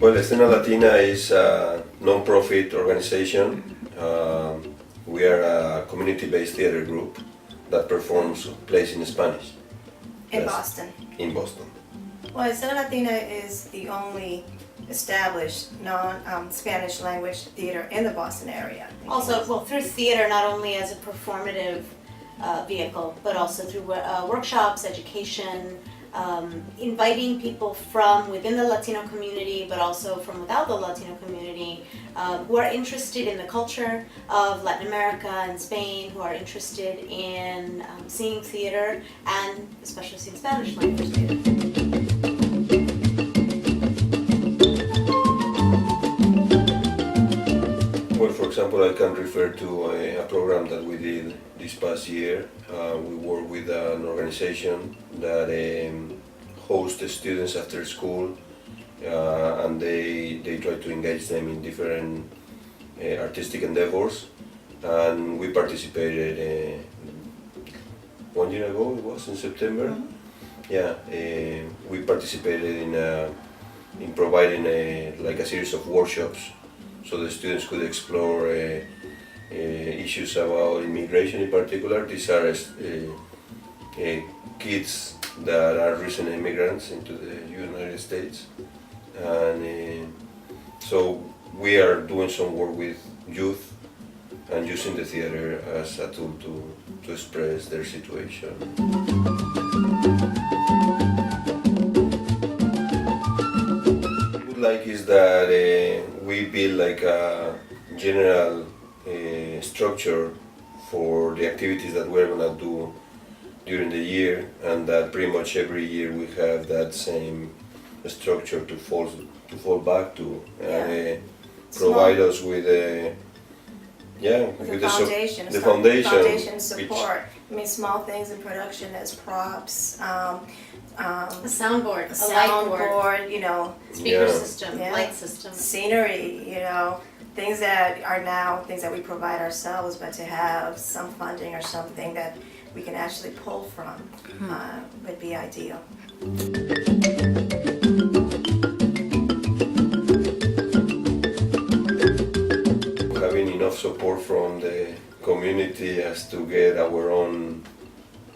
Well, Escena Latina is a non-profit organization. We are a community-based theater group that performs plays in Spanish. In Yes. Boston. In Boston. Well, Escena Latina is the only established non-Spanish language theater in the Boston area. Also, well, through theater, not only as a performative vehicle, but also through workshops, education, inviting people from within the Latino community, but also from without the Latino community, who are interested in the culture of Latin America and Spain, who are interested in seeing theater, and especially seeing Spanish language theater. Well, for example, I can refer to a program that we did this past year. We work with an organization that hosts the students after school, and they try to engage them in different artistic endeavors. And we participated 1 year ago, it was in September. Mm-hmm. Yeah, we participated in providing like a series of workshops so the students could explore issues about immigration in particular. These are kids that are recent immigrants into the United States. And so we are doing some work with youth and using the theater as a tool to express their situation. What I would like is that we build like a general structure for the activities that we're gonna do during the year, and that pretty much every year we have that same structure to fall back to, and provide us with With the foundation. the foundation, Foundation support. I mean, small things in production as props, A soundboard, a a light board, soundboard, you know, speaker Yeah. system, Yeah. light system. scenery, you know, things that are now things that we provide ourselves, but to have some funding or something that we can actually pull from would be ideal. having enough support from the community as to get our own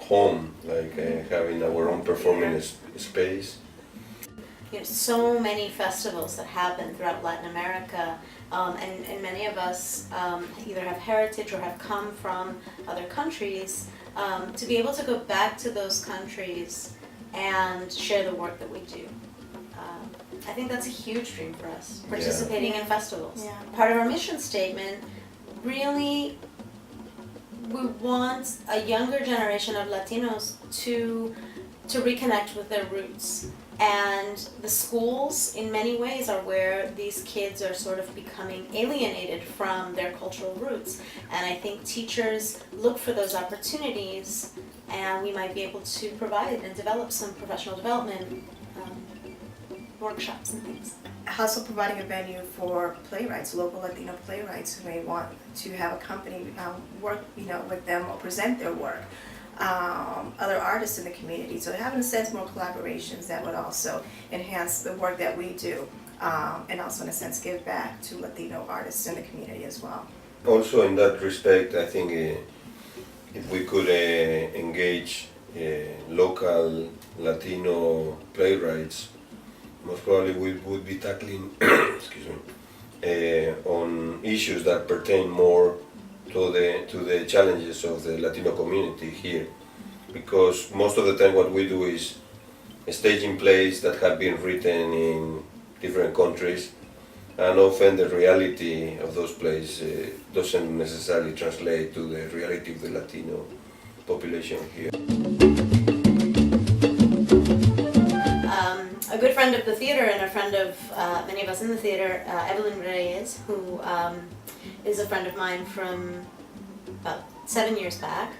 home, like having our own performing space. You know, so many festivals that happen throughout Latin America, and many of us either have heritage or have come from other countries. To be able to go back to those countries and share the work that we do. I think that's a huge dream for us, participating in festivals. Yeah. Part of our mission statement, really, we want a younger generation of Latinos to reconnect with their roots. And the schools, in many ways, are where these kids are sort of becoming alienated from their cultural roots. And I think teachers look for those opportunities, and we might be able to provide and develop some professional development workshops and things. Also providing a venue for playwrights, local Latino playwrights who may want to have a company work, you know, with them or present their work. Other artists in the community. So having a sense more collaborations that would also enhance the work that we do, and also in a sense give back to Latino artists in the community as well. Also, in that respect, I think if we could engage local Latino playwrights, most probably we would be tackling excuse me, on issues that pertain more to the challenges of the Latino community here, because most of the time what we do is staging plays that have been written in different countries, and often the reality of those plays doesn't necessarily translate to the reality of the Latino population here. A good friend of the theater and a friend of many of us in the theater, Evelyn Reyes, who is a friend of mine from about 7 years back.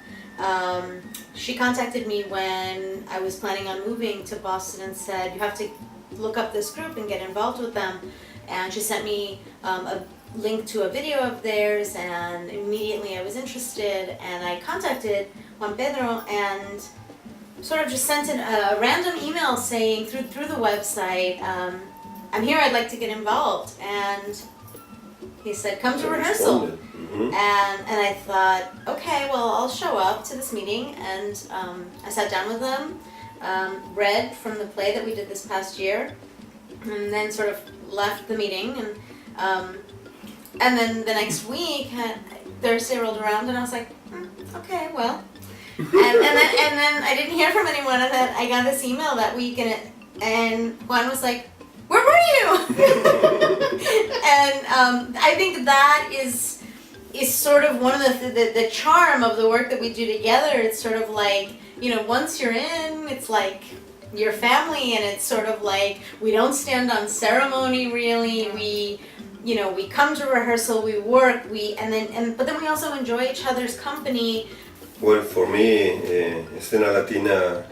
She contacted me when I was planning on moving to Boston and said, you have to look up this group and get involved with them. And she sent me a link to a video of theirs, and immediately I was interested, and I contacted Juan Pedro and sort of just sent in a random email saying through the website, I'm here, I'd like to get involved. And he said, come to rehearsal. Mm-hmm. And I thought, okay, well, I'll show up to this meeting. And I sat down with them, read from the play that we did this past year, and then sort of left the meeting. And then the next week, Thursday rolled around, and I was like, okay, well. and then I didn't hear from anyone, and then I got this email that week, and Juan was like, where were you? And I think that is sort of one of the charm of the work that we do together. It's sort of like, you know, once you're in, it's like your family, and it's sort of like we don't stand on ceremony really. We come to rehearsal, we work, but then we also enjoy each other's company. Well, for me, Escena Latina,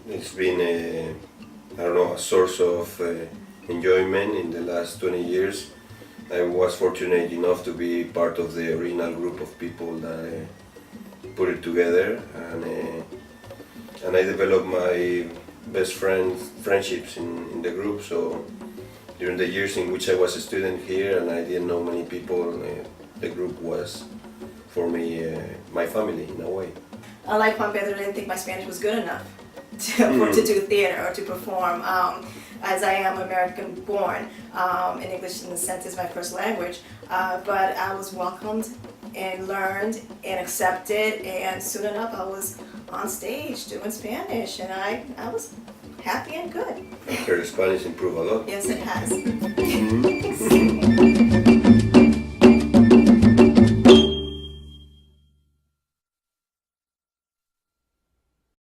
it's been a source of enjoyment in the last 20 years. I was fortunate enough to be part of the original group of people that put it together, and I developed my best friendships in the group. So during the years in which I was a student here and I didn't know many people, the group was, for me, my family in a way. Like Juan Pedro, I didn't think my Spanish was good enough to do theater or to perform. As I am American born, and English in the sense is my first language, but I was welcomed and learned and accepted, and soon enough I was on stage doing Spanish, and I was happy and good. Her Spanish improved a lot. Yes, it has.